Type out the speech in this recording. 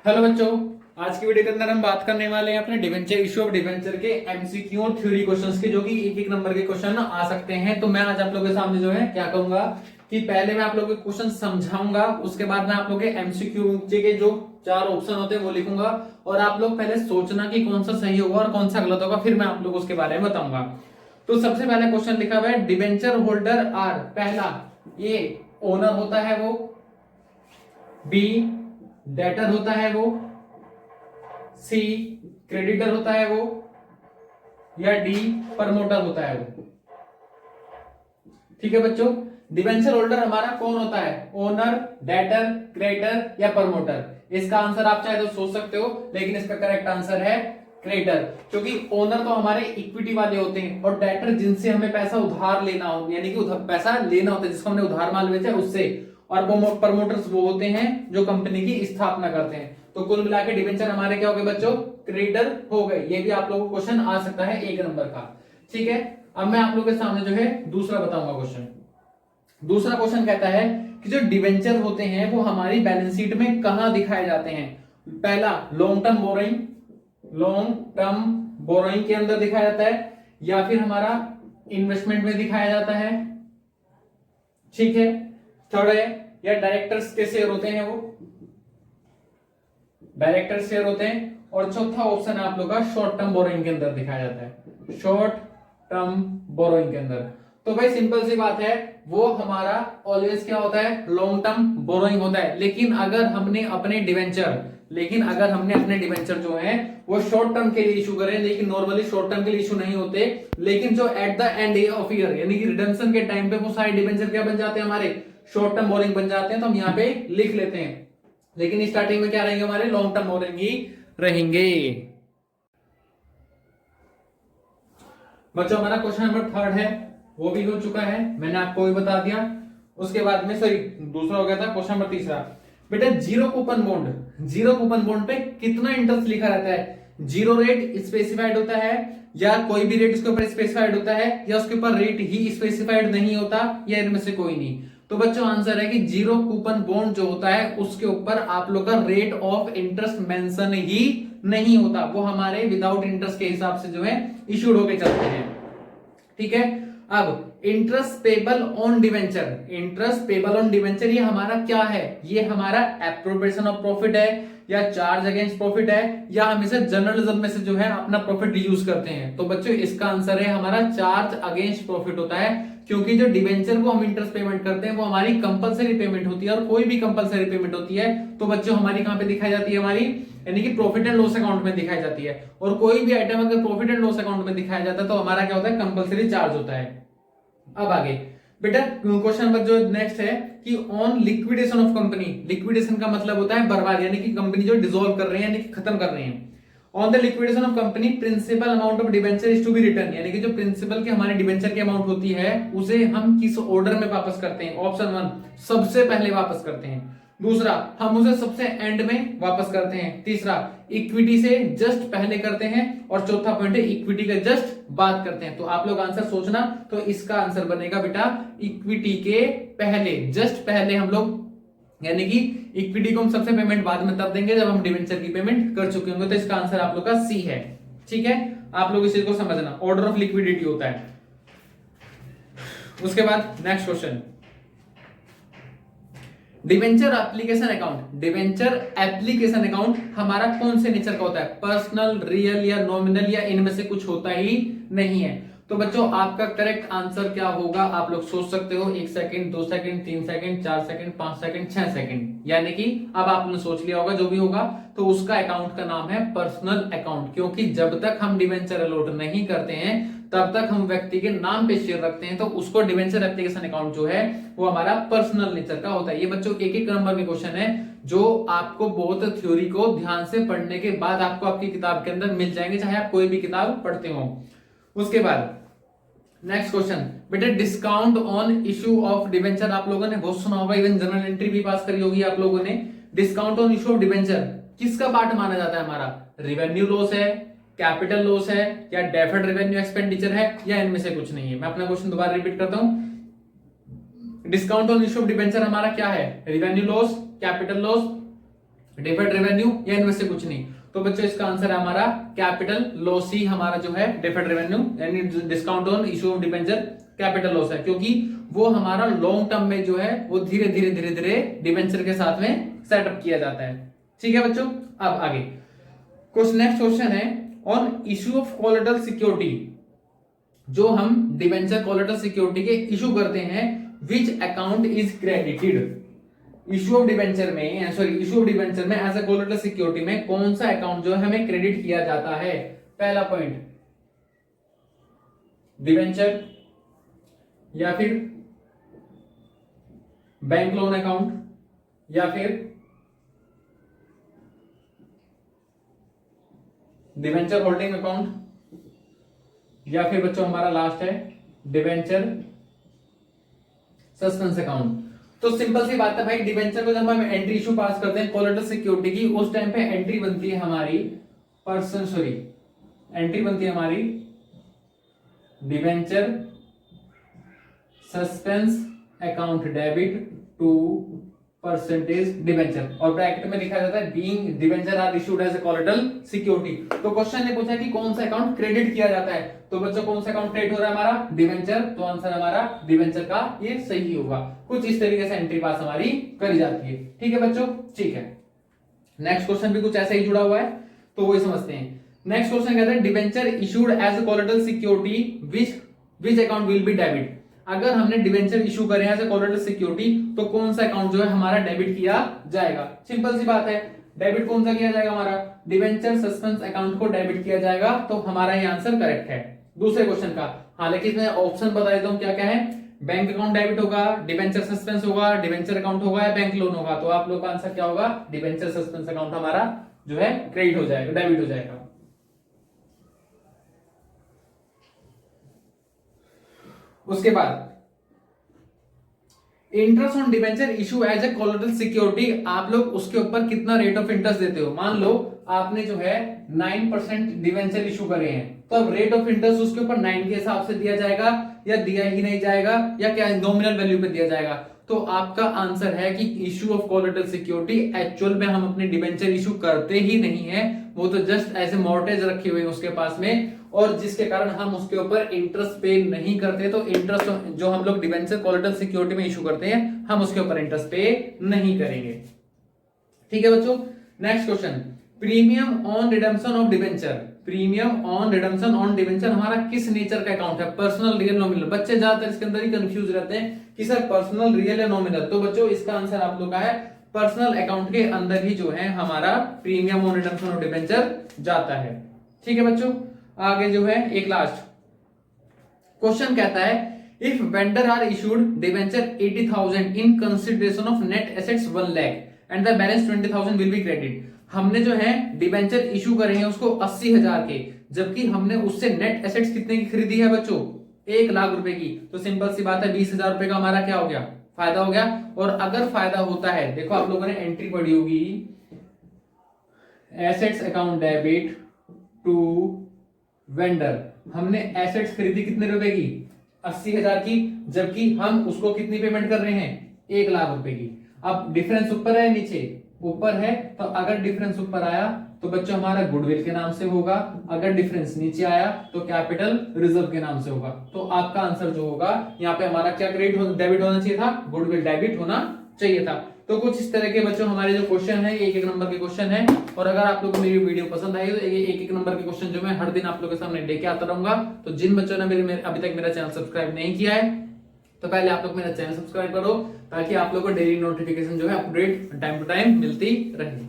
Hello बच्चों, आज की वीडियो के अंदर हम बात करने वाले हैं अपने डिवेंचर इशू ऑफ डिवेंचर के एमसीक्यू और थ्योरी क्वेश्चंस के, जो कि एक एक नंबर के क्वेश्चन आ सकते हैं। तो मैं आज आप लोगों के सामने जो है क्या करूंगा कि पहले मैं आप लोगों के क्वेश्चन समझाऊंगा, उसके बाद मैं आप लोगों के एमसीक्यू के जो 4 ऑप्शन होते हैं वो लिखूंगा और आप लोग पहले सोचना कि कौन सा सही होगा और कौन सा गलत होगा, फिर मैं आप लोग उसके बारे में बताऊंगा। तो सबसे पहला क्वेश्चन लिखा हुआ है, डिवेंचर होल्डर आर। पहला, ये ओनर होता है वो, बी डेटर होता है वो, सी क्रेडिटर होता है वो, या डी प्रमोटर होता है वो। ठीक है बच्चों, डिवेंचर होल्डर हमारा कौन होता है? ओनर, डेटर, क्रेडिटर या प्रमोटर। इसका आंसर आप चाहे तो सोच सकते हो, लेकिन इसका करेक्ट आंसर है क्रेडिटर, क्योंकि ओनर तो हमारे इक्विटी वाले होते हैं और डेटर जिनसे हमें पैसा उधार लेना हो, यानी कि पैसा लेना होता है जिसको हमने उधार माल बेचा उससे, और प्रमोटर्स वो होते हैं जो कंपनी की स्थापना करते हैं। तो कुल मिला के डिवेंचर हमारे क्या हो गए बच्चों? क्रेडिटर हो गए। ये भी आप लोगों को क्वेश्चन आ सकता है 1 नंबर का। ठीक है, अब मैं आप लोगों के सामने जो है दूसरा बताऊंगा क्वेश्चन। दूसरा क्वेश्चन कहता है कि जो डिवेंचर होते हैं वो हमारी बैलेंस शीट में कहां दिखाए जाते हैं? पहला, लॉन्ग टर्म बोरोइंग के अंदर दिखाया जाता है, या फिर हमारा इन्वेस्टमेंट में दिखाया जाता है। ठीक है, थर्ड है, या डायरेक्टर्स के शेयर होते हैं वो, डायरेक्टर शेयर होते हैं। और चौथा ऑप्शन है आप लोग का शॉर्ट टर्म बोरोइंग के अंदर दिखाया जाता है, शॉर्ट टर्म बोरोइंग के अंदर। तो भाई सिंपल सी बात है, वो हमारा ऑलवेज क्या होता है? लॉन्ग टर्म बोरोइंग होता है। लेकिन अगर हमने अपने डिवेंचर जो है वो शॉर्ट टर्म के लिए इशू करें, लेकिन नॉर्मली शॉर्ट टर्म के लिए इशू नहीं होते, लेकिन जो at the end of year यानी कि रिडेम्पशन के टाइम पे वो सारे डिवेंचर क्या बन जाते हैं? हमारे शॉर्ट टर्म बोरोइंग बन जाते हैं। तो हम यहाँ पे लिख लेते हैं, लेकिन स्टार्टिंग में क्या रहेंगे? हमारे लॉन्ग टर्म बोरोइंग ही रहेंगे। बच्चों, हमारा क्वेश्चन नंबर 3 है, वो भी हो चुका है, मैंने आपको भी बता दिया। उसके बाद में सॉरी दूसरा हो गया था, क्वेश्चन नंबर 3। बेटा, जीरो कूपन बॉन्ड पे कितना इंटरेस्ट लिखा रहता है? जीरो रेट स्पेसिफाइड होता है, या कोई भी रेट उसके ऊपर स्पेसिफाइड होता है, या उसके ऊपर रेट ही स्पेसिफाइड नहीं होता, या इनमें से कोई नहीं। तो बच्चों आंसर है कि जीरो कूपन बॉन्ड जो होता है उसके ऊपर आप लोग का रेट ऑफ इंटरेस्ट मेंशन ही नहीं होता, वो हमारे विदाउट इंटरेस्ट के हिसाब से जो है इशूड होके चलते हैं। ठीक है, अब इंटरेस्ट पेबल ऑन डिवेंचर ये हमारा क्या है? ये हमारा एप्रोप्रिएशन ऑफ प्रॉफिट है, या चार्ज अगेंस्ट प्रॉफिट है, या हम इसे जर्नलिज्म में से जो है अपना प्रॉफिट यूज करते हैं। तो बच्चों इसका आंसर है हमारा चार्ज अगेंस्ट प्रॉफिट होता है, क्योंकि जो डिवेंचर को हम इंटरेस्ट पेमेंट करते हैं वो हमारी कंपलसरी पेमेंट होती है, और कोई भी कंपलसरी पेमेंट होती है तो बच्चों हमारी कहां पे दिखाई जाती है? हमारी यानी कि प्रॉफिट एंड लॉस अकाउंट में दिखाई जाती है। और कोई भी आइटम अगर प्रॉफिट एंड लॉस अकाउंट में दिखाया जाता है तो हमारा क्या होता है? कंपलसरी चार्ज होता है। अब आगे बेटा, क्वेश्चन नंबर जो नेक्स्ट है कि on liquidation of company. Liquidation का मतलब होता है बर्बाद, यानी कि कंपनी जो डिसॉल्व कर रहे हैं यानी कि खत्म कर रहे हैं। On the liquidation of company principal amount of debenture is to be return, यानी कि जो प्रिंसिपल की हमारे डिवेंचर की अमाउंट होती है उसे हम किस ऑर्डर में वापस करते हैं? ऑप्शन 1 सबसे पहले वापस करते हैं, दूसरा हम उसे सबसे एंड में वापस करते हैं, तीसरा इक्विटी से जस्ट पहले करते हैं, और चौथा पॉइंट है इक्विटी के जस्ट बाद करते हैं। तो आप लोग आंसर सोचना, तो इसका आंसर बनेगा बेटा इक्विटी के पहले, जस्ट पहले हम लोग, यानी कि इक्विटी को हम सबसे पेमेंट बाद में तब देंगे जब हम डिवेंचर की पेमेंट कर चुके होंगे। तो इसका आंसर आप लोग का सी है। ठीक है, आप लोग इस चीज को समझना, ऑर्डर ऑफ लिक्विडिटी होता है। उसके बाद next question, debenture application account हमारा कौन से नेचर का होता है? पर्सनल, रियल या नॉमिनल, या इनमें से कुछ होता ही नहीं है। तो बच्चों आपका करेक्ट आंसर क्या होगा? आप लोग सोच सकते हो, 1 second, 2 second, 3 second, 4 second, 5 second, 6 second, यानी कि अब आपने सोच लिया होगा जो भी होगा। तो उसका अकाउंट का नाम है पर्सनल अकाउंट, क्योंकि जब तक हम डिवेंचर अलॉट नहीं करते हैं तब तक हम व्यक्ति के नाम पे शेयर रखते हैं, तो उसको डिवेंचर एप्लीकेशन अकाउंट जो है वो हमारा पर्सनल नेचर का होता है। ये बच्चों एक एक नंबर में क्वेश्चन है, जो आपको बहुत थ्योरी को ध्यान से पढ़ने के बाद आपको आपकी किताब के अंदर मिल जाएंगे, चाहे आप कोई भी किताब पढ़ते हो। उसके बाद नेक्स्ट क्वेश्चन बेटा, discount on issue of debenture आप लोगों ने बहुत सुना होगा, इवन जनरल एंट्री भी पास करी होगी आप लोगों ने। Discount on issue of debenture किसका पार्ट माना जाता है? हमारा रेवेन्यू लॉस है, कैपिटल लॉस है, या डेफर्ड रेवेन्यू एक्सपेंडिचर है, या इनमें से कुछ नहीं है। मैं अपना क्वेश्चन दोबारा रिपीट करता हूं, discount on issue of debenture हमारा क्या है? Revenue loss, capital loss, deferred revenue या इनमें से कुछ नहीं। तो बच्चों इसका आंसर है हमारा कैपिटल लॉस ही हमारा जो है डिफर्ड रेवेन्यू यानी discount on issue of debenture capital loss है, क्योंकि वो हमारा लॉन्ग टर्म में जो है वो धीरे धीरे डिबेंचर के साथ में सेटअप किया जाता है। ठीक है बच्चों, अब आगे नेक्स्ट क्वेश्चन है on issue of collateral security. जो हम डिबेंचर कोलेटरल सिक्योरिटी के इशू करते हैं, which account is credited. Issue of debenture में एज अ कोलेटरल सिक्योरिटी में कौन सा अकाउंट जो है हमें क्रेडिट किया जाता है। पहला पॉइंट डिबेंचर, या फिर बैंक लोन अकाउंट, या फिर डिबेंचर होल्डिंग अकाउंट, या फिर बच्चों हमारा लास्ट है डिबेंचर सस्पेंस अकाउंट। तो सिंपल सी बात है भाई, डिबेंचर को जब हम एंट्री इशू पास करते हैं कोलेटरल सिक्योरिटी की, उस टाइम पे एंट्री बनती है हमारी हमारी debenture suspense account debit to percentage debenture, और ब्रैकेट में लिखा जाता है being debenture are issued as a collateral security. तो क्वेश्चन ने पूछा कि कौन सा अकाउंट क्रेडिट किया जाता है, तो बच्चों कौन सा अकाउंट क्रेडिट हो रहा है हमारा डिबेंचर, तो आंसर हमारा डिबेंचर का ये सही होगा। कुछ इस तरीके से एंट्री पास हमारी करी जाती है। ठीक है बच्चों, ठीक है। नेक्स्ट क्वेश्चन भी कुछ ऐसा ही जुड़ा हुआ है, तो वही समझते हैं। नेक्स्ट क्वेश्चन कहता है debenture issued as a collateral security which account will be debit. अगर हमने डिबेंचर इशू करे एज अ कोलेटरल सिक्योरिटी, तो कौन सा अकाउंट जो है हमारा डेबिट किया जाएगा। सिंपल सी बात है, डेबिट कौन सा किया जाएगा हमारा डिबेंचर सस्पेंस अकाउंट को डेबिट किया जाएगा, तो हमारा ये आंसर करेक्ट है दूसरे क्वेश्चन का। हालांकि इसमें ऑप्शन बता देता हूं क्या क्या है। बैंक अकाउंट डेबिट होगा, डिबेंचर सस्पेंस होगा, डिबेंचर अकाउंट होगा या बैंक लोन होगा। तो आप लोग का आंसर क्या होगा, डिबेंचर सस्पेंस अकाउंट हमारा जो है क्रेडिट हो जाएगा, डेबिट हो जाएगा। उसके बाद interest on debenture issue as a collateral security, आप लोग उसके ऊपर कितना रेट ऑफ इंटरेस्ट देते हो। मान लो आपने जो है 9% डिबेंचर इशू करे हैं, तो अब रेट ऑफ इंटरेस्ट उसके ऊपर 9 के हिसाब से दिया जाएगा या दिया ही नहीं जाएगा, या क्या नॉमिनल वैल्यू पे दिया जाएगा। तो आपका आंसर है कि issue of collateral security actual में हम अपने डिबेंचर इशू करते ही नहीं है, वो तो जस्ट ऐसे मॉर्टेज रखे हुए हैं उसके पास में, और जिसके कारण हम उसके ऊपर इंटरेस्ट पे नहीं करते। तो इंटरेस्ट जो हम लोग डिबेंचर कोलेटरल सिक्योरिटी में इशू करते हैं, हम उसके ऊपर इंटरेस्ट पे नहीं करेंगे। ठीक है बच्चों, next question premium on redemption of debenture. Premium on redemption on debenture हमारा किस नेचर का अकाउंट है, पर्सनल, रियल, नॉमिनल। बच्चे ज्यादातर इसके अंदर ही कंफ्यूज रहते हैं कि सर पर्सनल, रियल या नॉमिनल। तो बच्चों इसका आंसर आप लोग का है पर्सनल अकाउंट के अंदर ही जो है हमारा premium on redemption of debenture जाता है। ठीक है बच्चों, आगे जो है एक लास्ट क्वेश्चन कहता है if vendor are issued debenture 80,000 in consideration of net assets 1 lakh and the balance 20,000 will be credit. हमने जो है डिबेंचर इशू करे हैं उसको 80,000 के, जबकि हमने उससे नेट एसेट्स कितने की खरीदी है बच्चों 1 लाख रुपए की। तो सिंपल सी बात है 20,000 रुपए का हमारा क्या हो गया, फायदा हो गया। और अगर फायदा होता है, देखो आप लोगों ने एंट्री पढ़ी होगी assets account debit to vendor, हमने एसेट्स खरीदी कितने रुपए की 80,000 की, जबकि हम उसको कितनी पेमेंट कर रहे हैं 1 लाख रुपए की। अब डिफरेंस ऊपर है नीचे, ऊपर है, तो अगर डिफरेंस ऊपर आया तो बच्चों हमारा गुडविल के नाम से होगा, अगर डिफरेंस नीचे आया तो कैपिटल रिजर्व के नाम से होगा। तो आपका आंसर जो होगा यहाँ पे हमारा क्या डेबिट होना चाहिए था, गुडविल डेबिट होना चाहिए था। तो कुछ इस तरह के बच्चों हमारे जो क्वेश्चन है, एक एक नंबर के क्वेश्चन है। और अगर आप लोगों को मेरी वीडियो पसंद आई तो एक एक नंबर के क्वेश्चन जो मैं हर दिन आप लोगों के सामने लेके आता रहूंगा। तो जिन बच्चों ने अभी तक मेरा चैनल सब्सक्राइब नहीं किया है, तो पहले आप लोग मेरा चैनल सब्सक्राइब करो, ताकि आप लोगों को डेली नोटिफिकेशन जो है अपडेट टाइम टू टाइम मिलती रहे।